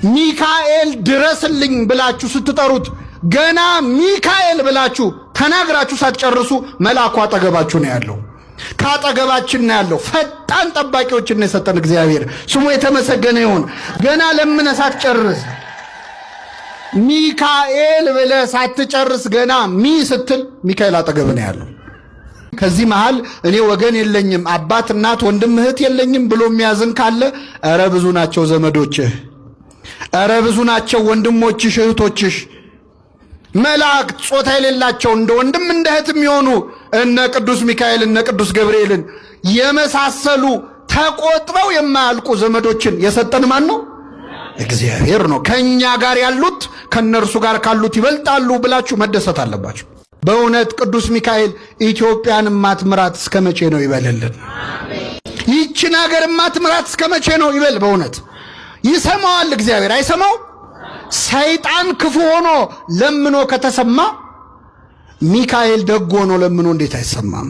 ሚካኤል ድረስልኝ ብላችሁ ስትጠሩት ገና ሚካኤል ብላችሁ ተናግራችሁ ሳትጨርሱ መልአኩ አጠገባችሁ ነው ያለው። ካጠገባችን ነው ያለው። ፈጣን ጠባቂዎችን የሰጠን እግዚአብሔር ስሙ የተመሰገነ ይሁን። ገና ለምን ሳትጨርስ ሚካኤል ብለህ ሳትጨርስ ገና ሚ ስትል ሚካኤል አጠገብ ነው ያለው። ከዚህ መሃል እኔ ወገን የለኝም አባት እናት ወንድም እህት የለኝም ብሎ የሚያዝን ካለ ኧረ ብዙ ናቸው ዘመዶችህ፣ ኧረ ብዙ ናቸው ወንድሞችሽ እህቶችሽ። መላእክት ጾታ የሌላቸው እንደ ወንድም እንደ እህት የሚሆኑ እነ ቅዱስ ሚካኤል እነ ቅዱስ ገብርኤልን የመሳሰሉ ተቆጥረው የማያልቁ ዘመዶችን የሰጠን ማን ነው? እግዚአብሔር ነው። ከኛ ጋር ያሉት ከነርሱ ጋር ካሉት ይበልጣሉ ብላችሁ መደሰት አለባችሁ። በእውነት ቅዱስ ሚካኤል ኢትዮጵያን ማትምራት እስከመቼ ነው ይበልልን። ይህችን ሀገር ማትምራት እስከመቼ ነው ይበል። በእውነት ይሰማዋል እግዚአብሔር አይሰማው? ሰይጣን ክፉ ሆኖ ለምኖ ከተሰማ ሚካኤል ደግ ሆኖ ለምኖ እንዴት አይሰማም?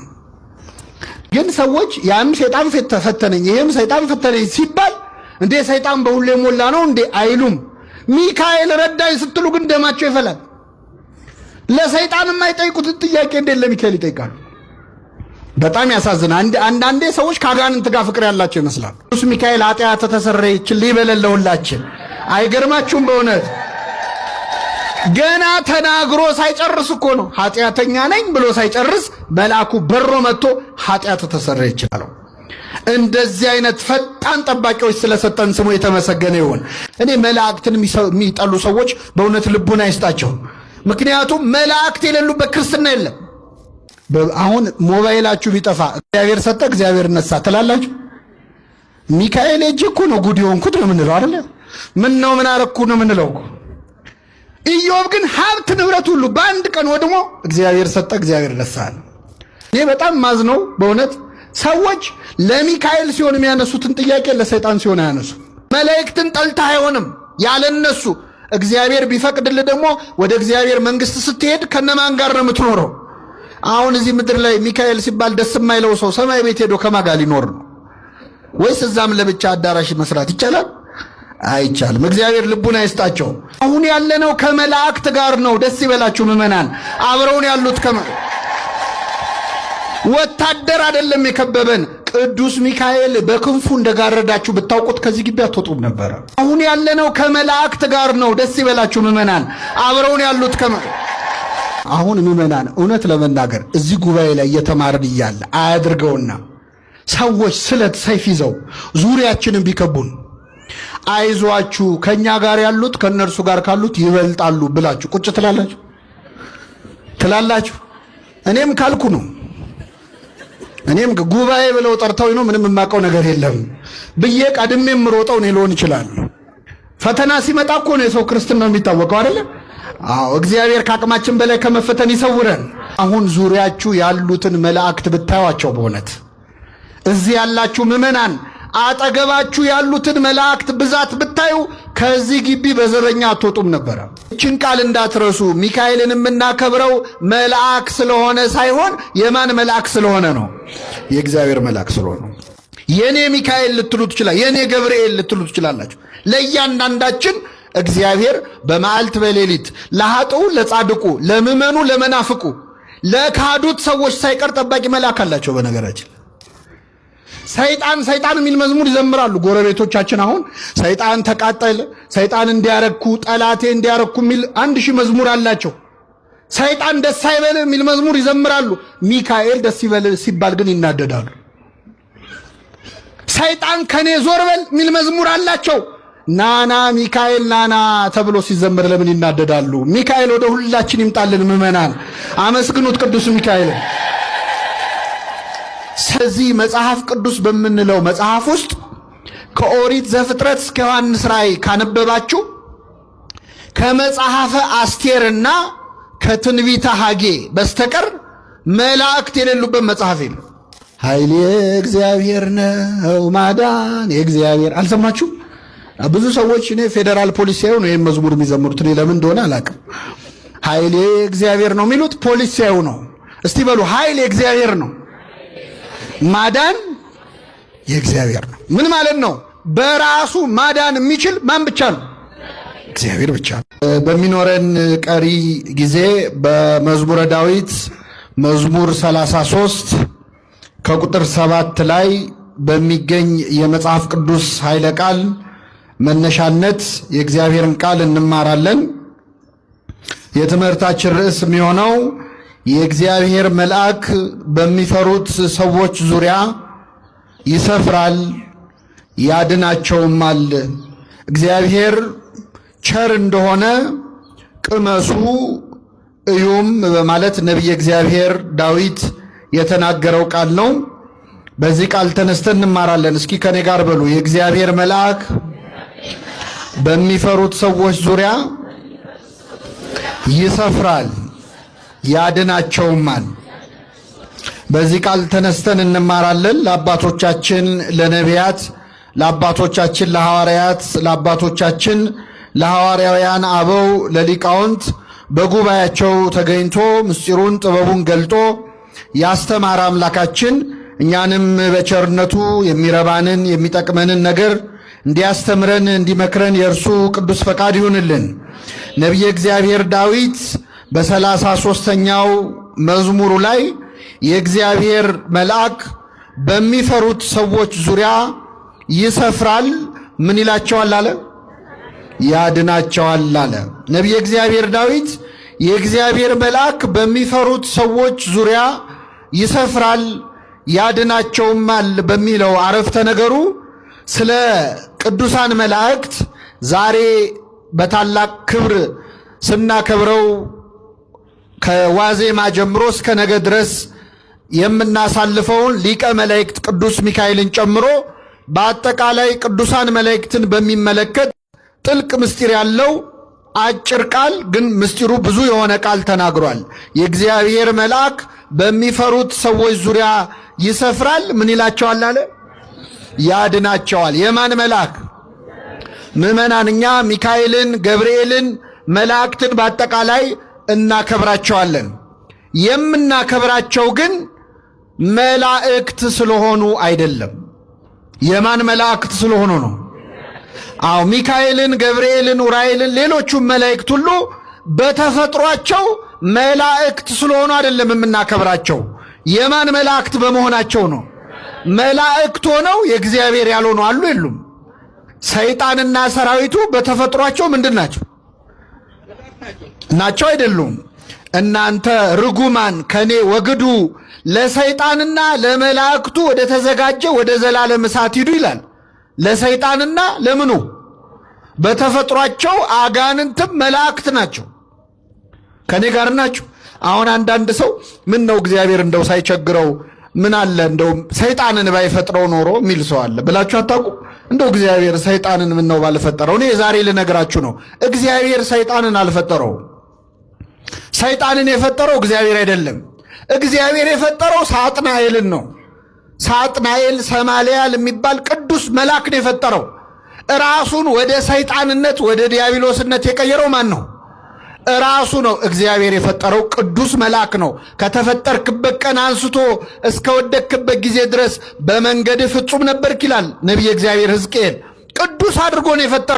ግን ሰዎች ያም ሰይጣን ፈተነኝ ይሄም ሰይጣን ፈተነኝ ሲባል እንዴ ሰይጣን በሁሉ የሞላ ነው እንዴ አይሉም። ሚካኤል ረዳኝ ስትሉ ግን ደማቸው ይፈላል። ለሰይጣን የማይጠይቁት ጥያቄ እንዴ ለሚካኤል ይጠይቃሉ? በጣም ያሳዝናል። አንዳንዴ ሰዎች ከአጋንንት ጋር ፍቅር ያላቸው ይመስላል። ቅዱስ ሚካኤል ኃጢአት ተሰረየችልኝ ይበለለውላችን። አይገርማችሁም? በእውነት ገና ተናግሮ ሳይጨርስ እኮ ነው ኃጢአተኛ ነኝ ብሎ ሳይጨርስ መልአኩ በሮ መጥቶ ኃጢአት ተሰረየችልኝ። እንደዚህ አይነት ፈጣን ጠባቂዎች ስለሰጠን ስሙ የተመሰገነ ይሁን። እኔ መላእክትን የሚጠሉ ሰዎች በእውነት ልቡና አይስጣቸው። ምክንያቱም መላእክት የሌሉበት ክርስትና የለም። አሁን ሞባይላችሁ ቢጠፋ እግዚአብሔር ሰጠ እግዚአብሔር ነሳ ትላላችሁ? ሚካኤል እጅ እኮ ነው ጉድ የሆንኩት ነው የምንለው አይደለ? ምን ነው ምን አረኩ ነው የምንለው እኮ። ኢዮብ ግን ሀብት ንብረት ሁሉ በአንድ ቀን ወድሞ እግዚአብሔር ሰጠ እግዚአብሔር ነሳ። እኔ በጣም ማዝነው በእውነት ሰዎች ለሚካኤል ሲሆን የሚያነሱትን ጥያቄ ለሰይጣን ሲሆን አያነሱ። መላእክትን ጠልታ አይሆንም ያለነሱ። እግዚአብሔር ቢፈቅድልህ ደግሞ ወደ እግዚአብሔር መንግስት ስትሄድ ከነማን ጋር ነው የምትኖረው? አሁን እዚህ ምድር ላይ ሚካኤል ሲባል ደስ የማይለው ሰው ሰማይ ቤት ሄዶ ከማጋ ሊኖር ነው ወይስ እዛም ለብቻ አዳራሽ መስራት ይቻላል? አይቻልም። እግዚአብሔር ልቡን አይስጣቸው። አሁን ያለነው ከመላእክት ጋር ነው። ደስ ይበላችሁ ምእመናን። አብረውን ያሉት ወታደር አይደለም የከበበን። ቅዱስ ሚካኤል በክንፉ እንደጋረዳችሁ ብታውቁት ከዚህ ግቢ አትወጡም ነበር። አሁን ያለነው ከመላእክት ጋር ነው። ደስ ይበላችሁ ምእመናን። አብረውን ያሉት አሁን ምእመናን እውነት ለመናገር እዚህ ጉባኤ ላይ እየተማርን እያለ አያድርገውና ሰዎች ስለት ሰይፍ ይዘው ዙሪያችንን ቢከቡን አይዟችሁ ከኛ ጋር ያሉት ከነርሱ ጋር ካሉት ይበልጣሉ ብላችሁ ቁጭ ትላላችሁ? እኔም ካልኩ ነው። እኔም ጉባኤ ብለው ጠርተው ነው ምንም የማውቀው ነገር የለም ብዬ ቀድሜም ሮጠው ነው ሊሆን ይችላል። ፈተና ሲመጣ እኮ ነው የሰው ክርስትና የሚታወቀው አይደለ? አዎ እግዚአብሔር ከአቅማችን በላይ ከመፈተን ይሰውረን። አሁን ዙሪያችሁ ያሉትን መላእክት ብታዩአቸው በእውነት እዚህ ያላችሁ ምእመናን አጠገባችሁ ያሉትን መላእክት ብዛት ብታዩ ከዚህ ግቢ በዘበኛ አትወጡም ነበር። እችን ቃል እንዳትረሱ። ሚካኤልን የምናከብረው መልአክ ስለሆነ ሳይሆን የማን መልአክ ስለሆነ ነው? የእግዚአብሔር መልአክ ስለሆነ። የኔ ሚካኤል ልትሉ ትችላላችሁ፣ የኔ ገብርኤል ልትሉ ትችላላችሁ። ለእያንዳንዳችን እግዚአብሔር በመዓልት በሌሊት ለኃጥኡ ለጻድቁ ለምእመኑ ለመናፍቁ ለካዱት ሰዎች ሳይቀር ጠባቂ መልአክ አላቸው። በነገራችን ሰይጣን የሚል መዝሙር ይዘምራሉ ጎረቤቶቻችን። አሁን ሰይጣን ተቃጠለ፣ ሰይጣን እንዲያረኩ፣ ጠላቴ እንዲያረኩ የሚል 1000 መዝሙር አላቸው። ሰይጣን ደስ አይበል የሚል መዝሙር ይዘምራሉ። ሚካኤል ደስ ይበል ሲባል ግን ይናደዳሉ። ሰይጣን ከኔ ዞር በል የሚል መዝሙር አላቸው። ናና ሚካኤል ናና ተብሎ ሲዘምር ለምን ይናደዳሉ? ሚካኤል ወደ ሁላችን ይምጣልን። ምእመናን አመስግኑት ቅዱስ ሚካኤል። ስለዚህ መጽሐፍ ቅዱስ በምንለው መጽሐፍ ውስጥ ከኦሪት ዘፍጥረት እስከ ዮሐንስ ራእይ ካነበባችሁ ከመጽሐፈ አስቴርና ከትንቢተ ሐጌ በስተቀር መላእክት የሌሉበት መጽሐፍ የለም። ኃይል የእግዚአብሔር ነው ማዳን የእግዚአብሔር። አልሰማችሁ? ብዙ ሰዎች እኔ ፌደራል ፖሊስ ሳይሆን ነው ይሄን መዝሙር የሚዘምሩት። እኔ ለምን እንደሆነ አላውቅም። ኃይል የእግዚአብሔር ነው የሚሉት ፖሊስ ሳይሆን ነው። እስቲ በሉ ኃይል የእግዚአብሔር ነው፣ ማዳን የእግዚአብሔር ነው። ምን ማለት ነው? በራሱ ማዳን የሚችል ማን ብቻ ነው? እግዚአብሔር ብቻ። በሚኖረን ቀሪ ጊዜ በመዝሙረ ዳዊት መዝሙር 33 ከቁጥር 7 ላይ በሚገኝ የመጽሐፍ ቅዱስ ኃይለ ቃል መነሻነት የእግዚአብሔርን ቃል እንማራለን። የትምህርታችን ርዕስ የሚሆነው የእግዚአብሔር መልአክ በሚፈሩት ሰዎች ዙሪያ ይሰፍራል ያድናቸውማል። እግዚአብሔር ቸር እንደሆነ ቅመሱ እዩም በማለት ነቢየ እግዚአብሔር ዳዊት የተናገረው ቃል ነው። በዚህ ቃል ተነስተን እንማራለን። እስኪ ከኔ ጋር በሉ፣ የእግዚአብሔር መልአክ በሚፈሩት ሰዎች ዙሪያ ይሰፍራል ያድናቸውማል። በዚህ ቃል ተነስተን እንማራለን። ለአባቶቻችን ለነቢያት፣ ለአባቶቻችን ለሐዋርያት፣ ለአባቶቻችን ለሐዋርያውያን አበው፣ ለሊቃውንት በጉባኤያቸው ተገኝቶ ምስጢሩን ጥበቡን ገልጦ ያስተማረ አምላካችን እኛንም በቸርነቱ የሚረባንን የሚጠቅመንን ነገር እንዲያስተምረን እንዲመክረን የእርሱ ቅዱስ ፈቃድ ይሁንልን። ነቢየ እግዚአብሔር ዳዊት በ33ኛው መዝሙሩ ላይ የእግዚአብሔር መልአክ በሚፈሩት ሰዎች ዙሪያ ይሰፍራል፣ ምን ይላቸዋል አለ? ያድናቸዋል አለ። ነቢየ እግዚአብሔር ዳዊት የእግዚአብሔር መልአክ በሚፈሩት ሰዎች ዙሪያ ይሰፍራል ያድናቸውማል በሚለው አረፍተ ነገሩ ስለ ቅዱሳን መላእክት ዛሬ በታላቅ ክብር ስናከብረው ከዋዜማ ጀምሮ እስከ ነገ ድረስ የምናሳልፈውን ሊቀ መላእክት ቅዱስ ሚካኤልን ጨምሮ በአጠቃላይ ቅዱሳን መላእክትን በሚመለከት ጥልቅ ምስጢር ያለው አጭር ቃል ግን ምስጢሩ ብዙ የሆነ ቃል ተናግሯል። የእግዚአብሔር መልአክ በሚፈሩት ሰዎች ዙሪያ ይሰፍራል፣ ምን ይላቸዋል አለ? ያድናቸዋል። የማን መልአክ? ምዕመናን እኛ ሚካኤልን፣ ገብርኤልን፣ መላእክትን በአጠቃላይ እናከብራቸዋለን። የምናከብራቸው ግን መላእክት ስለሆኑ አይደለም። የማን መላእክት ስለሆኑ ነው? አዎ ሚካኤልን፣ ገብርኤልን፣ ኡራኤልን ሌሎቹም መላእክት ሁሉ በተፈጥሯቸው መላእክት ስለሆኑ አይደለም የምናከብራቸው። የማን መላእክት በመሆናቸው ነው። መላእክት ሆነው የእግዚአብሔር ያልሆኑ አሉ የሉም? ሰይጣንና ሰራዊቱ በተፈጥሯቸው ምንድን ናቸው? ናቸው አይደሉም? እናንተ ርጉማን ከኔ ወግዱ፣ ለሰይጣንና ለመላእክቱ ወደ ተዘጋጀ ወደ ዘላለም እሳት ሂዱ ይላል። ለሰይጣንና ለምኑ? በተፈጥሯቸው አጋንንትም መላእክት ናቸው። ከኔ ጋር ናቸው። አሁን አንዳንድ ሰው ምን ነው እግዚአብሔር እንደው ሳይቸግረው ምን አለ እንደው ሰይጣንን ባይፈጥረው ኖሮ የሚል ሰው አለ ብላችሁ አታውቁም? እንደው እግዚአብሔር ሰይጣንን ምን ነው ባልፈጠረው። እኔ ዛሬ ልነግራችሁ ነው፣ እግዚአብሔር ሰይጣንን አልፈጠረው። ሰይጣንን የፈጠረው እግዚአብሔር አይደለም። እግዚአብሔር የፈጠረው ሳጥናኤልን ነው። ሳጥናኤል ሰማልያል የሚባል ቅዱስ መልአክ ነው የፈጠረው። ራሱን ወደ ሰይጣንነት ወደ ዲያብሎስነት የቀየረው ማን ነው? ራሱ ነው። እግዚአብሔር የፈጠረው ቅዱስ መልአክ ነው። ከተፈጠርክበት ቀን አንስቶ እስከ ወደቅክበት ጊዜ ድረስ በመንገድ ፍጹም ነበርክ ይላል ነቢየ እግዚአብሔር ሕዝቅኤል። ቅዱስ አድርጎ ነው የፈጠረው።